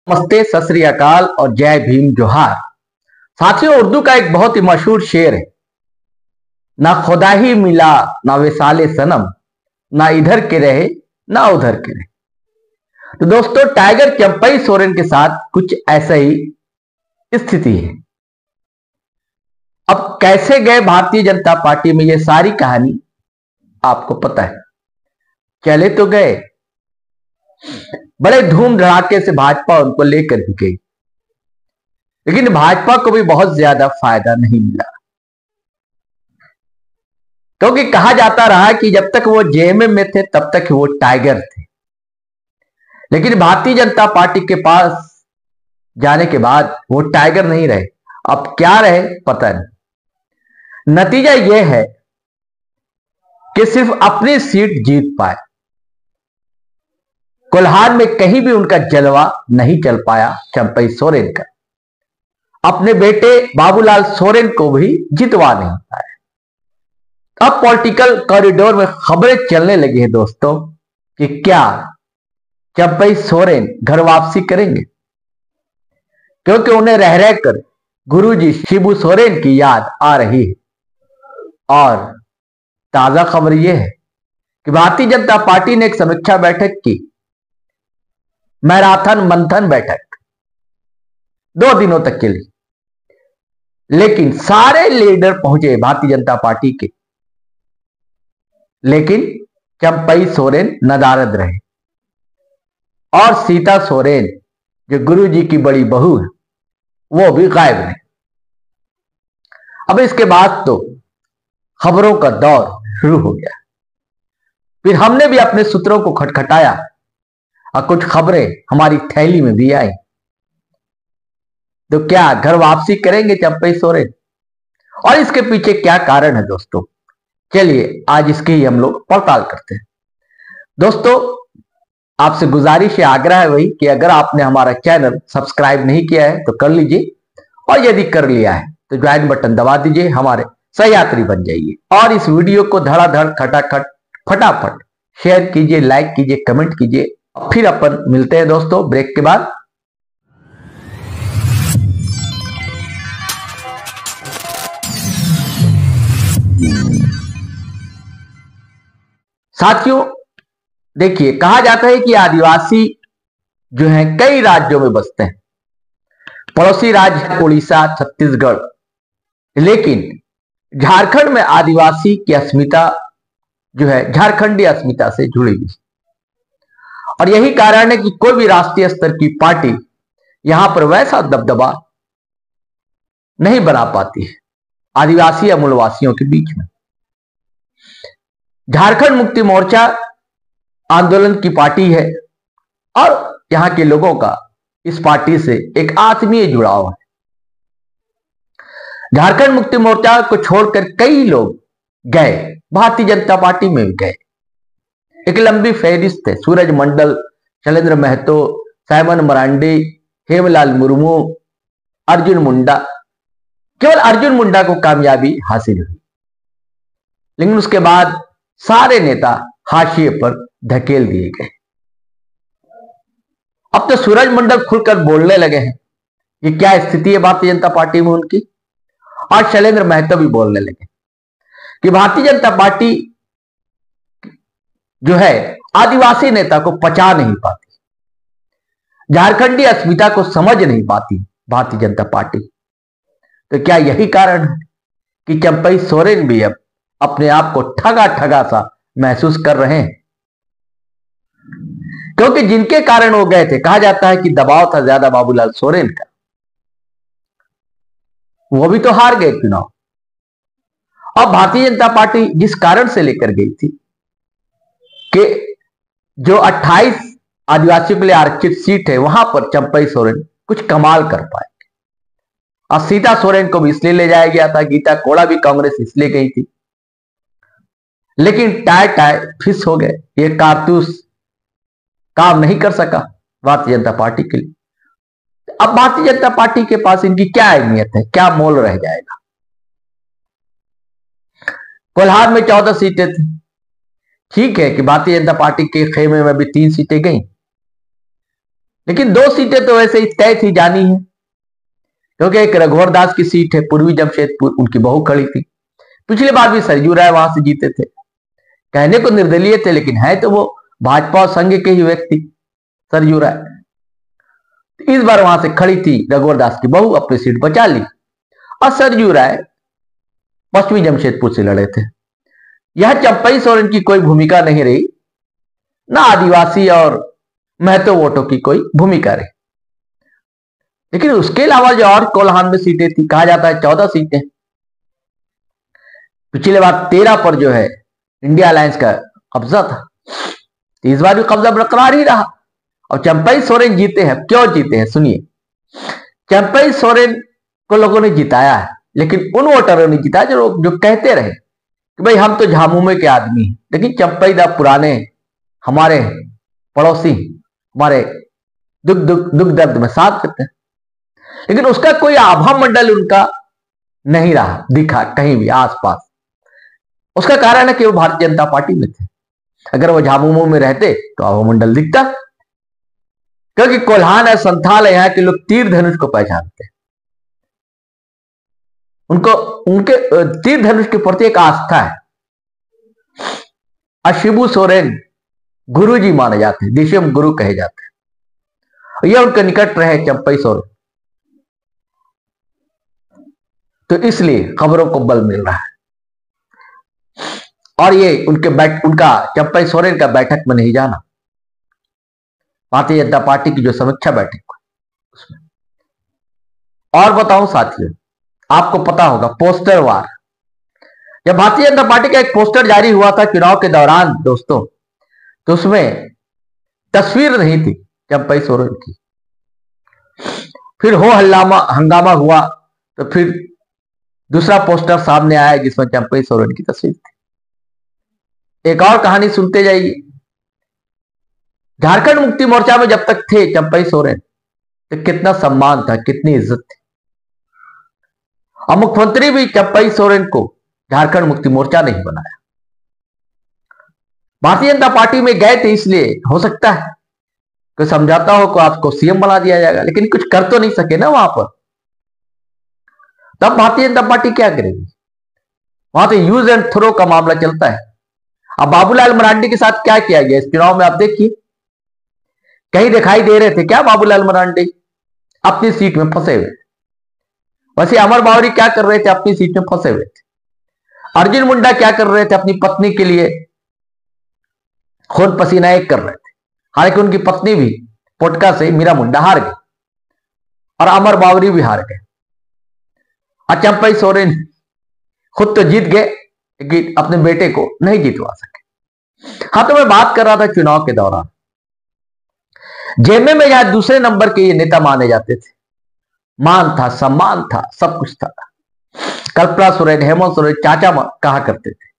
नमस्ते, सत श्री अकाल और जय भीम जोहार। साथियों, उर्दू का एक बहुत ही मशहूर शेर है, ना खुदा ही मिला ना विसाले सनम, ना इधर के रहे ना उधर के रहे। तो दोस्तों, टाइगर चंपई सोरेन के साथ कुछ ऐसा ही स्थिति है। अब कैसे गए भारतीय जनता पार्टी में, यह सारी कहानी आपको पता है। चले तो गए, बड़े धूम धड़ाके से भाजपा उनको लेकर भी गई, लेकिन भाजपा को भी बहुत ज्यादा फायदा नहीं मिला, क्योंकि कहा जाता रहा कि जब तक वो जेएमएम में थे तब तक वो टाइगर थे, लेकिन भारतीय जनता पार्टी के पास जाने के बाद वो टाइगर नहीं रहे। अब क्या रहे पता नहीं। नतीजा यह है कि सिर्फ अपनी सीट जीत पाए, कोल्हार में कहीं भी उनका जलवा नहीं चल पाया चंपई सोरेन का। अपने बेटे बाबूलाल सोरेन को भी जितवा नहीं पाए। अब पॉलिटिकल कॉरिडोर में खबरें चलने लगी है दोस्तों कि क्या चंपई सोरेन घर वापसी करेंगे, क्योंकि उन्हें रह रहकर गुरुजी शिबू सोरेन की याद आ रही है। और ताजा खबर यह है कि भारतीय जनता पार्टी ने एक समीक्षा बैठक की, मैराथन मंथन बैठक 2 दिनों तक के लिए, लेकिन सारे लीडर पहुंचे भारतीय जनता पार्टी के, लेकिन चंपई सोरेन नदारद रहे। और सीता सोरेन जो गुरुजी की बड़ी बहू है वो भी गायब नहीं। अब इसके बाद तो खबरों का दौर शुरू हो गया। फिर हमने भी अपने सूत्रों को खटखटाया और कुछ खबरें हमारी थैली में भी आई। तो क्या घर वापसी करेंगे चंपई सोरेन, और इसके पीछे क्या कारण है दोस्तों? चलिए आज इसकी ही हम लोग पड़ताल करते हैं। दोस्तों, आपसे गुजारिश है, आग्रह है वही कि अगर आपने हमारा चैनल सब्सक्राइब नहीं किया है तो कर लीजिए, और यदि कर लिया है तो ज्वाइन बटन दबा दीजिए, हमारे सहयात्री बन जाइए। और इस वीडियो को धड़ाधड़ खटाखट फटाफट शेयर कीजिए, लाइक कीजिए, कमेंट कीजिए। फिर अपन मिलते हैं दोस्तों ब्रेक के बाद। साथियों देखिए, कहा जाता है कि आदिवासी जो हैं कई राज्यों में बसते हैं, पड़ोसी राज्य उड़ीसा, छत्तीसगढ़, लेकिन झारखंड में आदिवासी की अस्मिता जो है झारखंडी अस्मिता से जुड़ी हुई। और यही कारण है कि कोई भी राष्ट्रीय स्तर की पार्टी यहां पर वैसा दबदबा नहीं बना पाती है आदिवासी या मूलवासियों के बीच में। झारखंड मुक्ति मोर्चा आंदोलन की पार्टी है और यहां के लोगों का इस पार्टी से एक आत्मीय जुड़ाव है। झारखंड मुक्ति मोर्चा को छोड़कर कई लोग गए, भारतीय जनता पार्टी में भी गए। एक लंबी फहरिस्त है, सूरज मंडल, शैलेंद्र महतो, साइमन मरांडी, हेमलाल मुर्मू, अर्जुन मुंडा। केवल अर्जुन मुंडा को कामयाबी हासिल हुई, लेकिन उसके बाद सारे नेता हाशिए पर धकेल दिए गए। अब तो सूरज मंडल खुलकर बोलने लगे हैं कि क्या स्थिति है भारतीय जनता पार्टी में उनकी, और शैलेंद्र महतो भी बोलने लगे कि भारतीय जनता पार्टी जो है आदिवासी नेता को पचा नहीं पाती, झारखंडी अस्मिता को समझ नहीं पाती भारतीय जनता पार्टी। तो क्या यही कारण है कि चंपई सोरेन भी अब अपने आप को ठगा ठगा सा महसूस कर रहे हैं? क्योंकि जिनके कारण वो गए थे, कहा जाता है कि दबाव था ज्यादा बाबूलाल सोरेन का, वो भी तो हार गए चुनाव। अब भारतीय जनता पार्टी जिस कारण से लेकर गई थी कि जो 28 आदिवासियों के लिए आरक्षित सीट है वहां पर चंपई सोरेन कुछ कमाल कर पाए। और सीता सोरेन को भी इसलिए ले जाया गया था, गीता कोड़ा भी कांग्रेस इसलिए गई थी, लेकिन टाई टाई फिस हो गए। ये कारतूस काम नहीं कर सका भारतीय जनता पार्टी के लिए। अब भारतीय जनता पार्टी के पास इनकी क्या अहमियत है, क्या मोल रह जाएगा? कोल्हार में 14 सीटें थी, ठीक है कि भारतीय जनता पार्टी के खेमे में भी 3 सीटें गई, लेकिन 2 सीटें तो वैसे ही तय थी, जानी है, क्योंकि एक रघुवर दास की सीट है पूर्वी जमशेदपुर, उनकी बहू खड़ी थी। पिछले बार भी सरजू राय वहां से जीते थे, कहने को निर्दलीय थे लेकिन है तो वो भाजपा और संघ के ही व्यक्ति सरजू राय। इस बार वहां से खड़ी थी रघुवर दास की बहू, अपनी सीट बचा ली, और सरजू राय पश्चिमी जमशेदपुर से लड़े थे। यह चंपई सोरेन की कोई भूमिका नहीं रही, ना आदिवासी और महतो वोटों की कोई भूमिका रही। लेकिन उसके अलावा जो और कोल्हान में सीटें थी, कहा जाता है 14 सीटें, पिछले बार 13 पर जो है इंडिया अलायंस का कब्जा था, इस बार भी कब्जा बरकरार ही रहा और चंपई सोरेन जीते हैं। क्यों जीते हैं सुनिए। चंपई सोरेन को लोगों ने जिताया है, लेकिन उन वोटरों ने जिताया जो कहते रहे कि भाई हम तो झामुमो के आदमी हैं, लेकिन चंपई दा पुराने हमारे पड़ोसी, हमारे दुख दर्द में साथ देते हैं। लेकिन उसका कोई आभा मंडल उनका नहीं रहा, दिखा कहीं भी आसपास। उसका कारण है कि वो भारतीय जनता पार्टी में थे। अगर वो झामुमो में रहते तो आभा मंडल दिखता, क्योंकि कोल्हान है, संथाल है, यहाँ के लोग तीर धनुष को पहचानते हैं। उनको उनके तीर धनुष के प्रति एक आस्था है। और शिबू सोरेन गुरु जी माने जाते हैं, देशम गुरु कहे जाते हैं, यह उनके निकट रहे चंपई सोरेन, तो इसलिए खबरों को बल मिल रहा है। और ये उनका चंपई सोरेन का बैठक में नहीं जाना, भारतीय जनता पार्टी की जो समीक्षा बैठक उसमें। और बताऊं साथियों, आपको पता होगा पोस्टर वार, जब भारतीय जनता पार्टी का एक पोस्टर जारी हुआ था चुनाव के दौरान दोस्तों, तो उसमें तस्वीर नहीं थी चंपई सोरेन की। फिर हो हंगामा हुआ तो फिर दूसरा पोस्टर सामने आया जिसमें चंपई सोरेन की तस्वीर थी। एक और कहानी सुनते जाइए। झारखंड मुक्ति मोर्चा में जब तक थे चंपई सोरेन तो कितना सम्मान था, कितनी इज्जत थी, और मुख्यमंत्री भी चंपई सोरेन को झारखंड मुक्ति मोर्चा नहीं बनाया। भारतीय जनता पार्टी में गए थे, इसलिए हो सकता है कोई समझाता हो को आपको सीएम बना दिया जाएगा, लेकिन कुछ कर तो नहीं सके ना वहां पर। तब भारतीय जनता पार्टी क्या करेगी? वहां तो यूज एंड थ्रो का मामला चलता है। अब बाबूलाल मरांडी के साथ क्या किया गया इस चुनाव में, आप देखिए, कहीं दिखाई दे रहे थे क्या बाबूलाल मरांडी? अपनी सीट में फंसे हुए थे। वैसे अमर बावरी क्या कर रहे थे? अपनी सीट में फंसे हुए थे। अर्जुन मुंडा क्या कर रहे थे? अपनी पत्नी के लिए खून पसीना एक कर रहे थे। हालांकि उनकी पत्नी भी पोटका से मीरा मुंडा हार गई और अमर बावरी भी हार गए, और चंपई सोरेन खुद तो जीत गए लेकिन अपने बेटे को नहीं जितवा सके। हाँ, तो मैं बात कर रहा था चुनाव के दौरान जेएमए में जहां दूसरे नंबर के ये नेता माने जाते थे, मान था, सम्मान था, सब कुछ था। कल्पना सोरेन, हेमंत सोरेन चाचा कहा करते थे,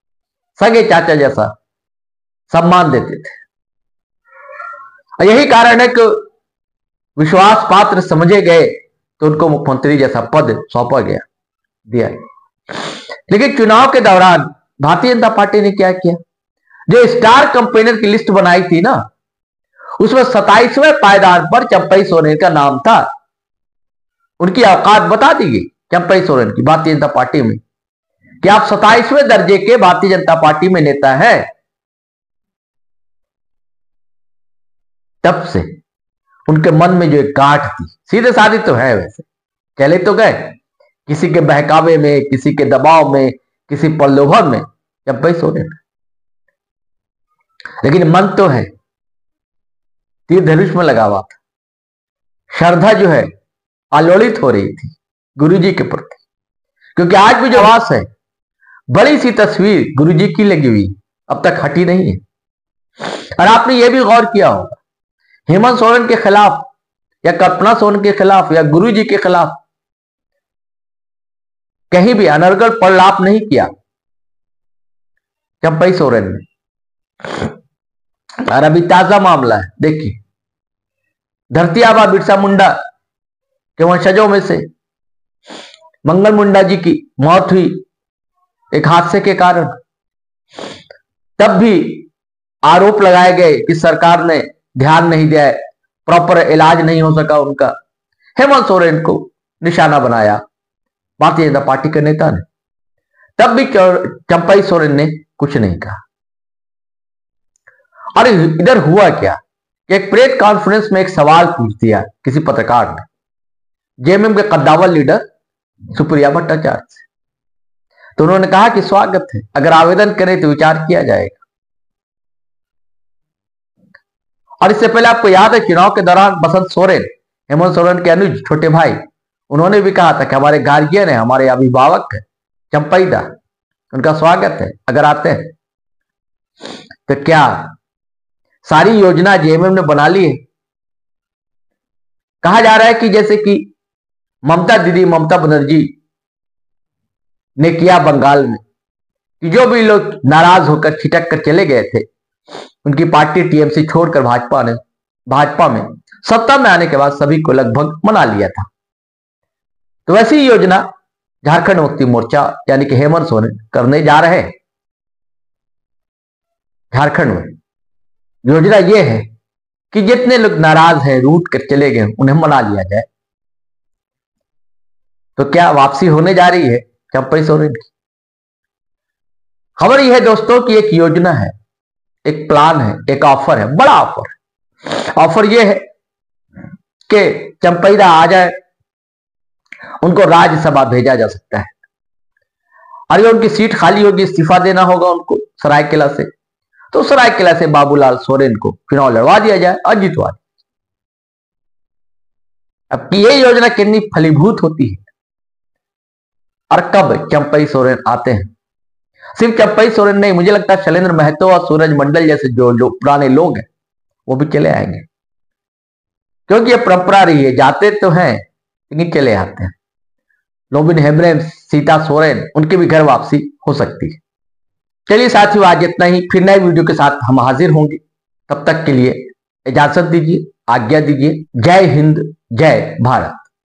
सगे चाचा जैसा सम्मान देते थे। और यही कारण है कि विश्वास पात्र समझे गए तो उनको मुख्यमंत्री जैसा पद सौंपा गया, दिया गया। लेकिन चुनाव के दौरान भारतीय जनता पार्टी ने क्या किया? जो स्टार कंपेनर की लिस्ट बनाई थी ना, उसमें 27वें पायदान पर चंपई सोरेन का नाम था। उनकी औकात बता दी गई चंपई सोरेन की भारतीय जनता पार्टी में कि आप 27वें दर्जे के भारतीय जनता पार्टी में नेता हैं। तब से उनके मन में जो एक गांठ थी, सीधे साधे तो है, वैसे चले तो गए किसी के बहकावे में, किसी के दबाव में, किसी प्रलोभन में चंपई सोरेन, लेकिन मन तो है, तीर धनुष में लगा हुआ था। श्रद्धा जो है आलोड़ित हो रही थी गुरुजी के प्रति, क्योंकि आज भी जो आवास है, बड़ी सी तस्वीर गुरुजी की लगी हुई अब तक हटी नहीं है। और आपने यह भी गौर किया होगा, हेमंत सोरेन के खिलाफ या कल्पना सोरेन के खिलाफ या गुरुजी के खिलाफ कहीं भी अनर्गल प्रलाप नहीं किया चंपई सोरेन ने। और अभी ताजा मामला है, देखिए, धरती आबा बिरसा मुंडा के वंशजों में से मंगल मुंडा जी की मौत हुई एक हादसे के कारण। तब भी आरोप लगाए गए कि सरकार ने ध्यान नहीं दिया है, प्रॉपर इलाज नहीं हो सका उनका, हेमंत सोरेन को निशाना बनाया भारतीय जनता पार्टी के नेता ने। तब भी चंपई सोरेन ने कुछ नहीं कहा। और इधर हुआ क्या कि एक प्रेस कॉन्फ्रेंस में एक सवाल पूछ दिया किसी पत्रकार ने जेएमएम के कद्दावर लीडर सुप्रिया भट्टाचार्य से। तो उन्होंने कहा कि स्वागत है, अगर आवेदन करें तो विचार किया जाएगा। और इससे पहले आपको याद है चुनाव के दौरान बसंत सोरेन, हेमंत सोरेन के अनुज छोटे भाई, उन्होंने भी कहा था कि हमारे गार्जियन है, हमारे अभिभावक है चंपई दा, उनका स्वागत है अगर आते हैं। तो क्या सारी योजना जेएमएम ने बना ली है? कहा जा रहा है कि जैसे कि ममता दीदी, ममता बनर्जी ने किया बंगाल में, कि जो भी लोग नाराज होकर छिटक कर चले गए थे, उनकी पार्टी टीएमसी छोड़कर भाजपा में सत्ता में आने के बाद सभी को लगभग मना लिया था। तो वैसी योजना झारखंड मुक्ति मोर्चा यानी कि हेमंत सोरेन करने जा रहे हैं। झारखंड में योजना यह है कि जितने लोग नाराज हैं, रूठ कर चले गए, उन्हें मना लिया जाए। तो क्या वापसी होने जा रही है चंपई सोरेन की? खबर यह है दोस्तों कि एक योजना है, एक प्लान है, एक ऑफर है, बड़ा ऑफर है। ऑफर यह है कि चंपई दा आ जाए, उनको राज्यसभा भेजा जा सकता है। अगर उनकी सीट खाली होगी, इस्तीफा देना होगा उनको सरायकेला से, तो सरायकेला से बाबूलाल सोरेन को चुनाव लड़वा दिया जाए और जितवा दिया। अब की ये योजना कितनी फलीभूत होती है और कब चंपई सोरेन आते हैं। सिर्फ चंपई सोरेन नहीं, मुझे लगता है शैलेंद्र महतो और सूरज मंडल जैसे जो पुराने लोग हैं वो भी चले आएंगे, क्योंकि ये परंपरा रही है, जाते तो हैं लेकिन चले आते हैं। नोबिन हेम्ब्रेम, सीता सोरेन, उनकी भी घर वापसी हो सकती है। चलिए साथियों, आज इतना ही, फिर नए वीडियो के साथ हम हाजिर होंगे। तब तक के लिए इजाजत दीजिए, आज्ञा दीजिए। जय हिंद, जय भारत।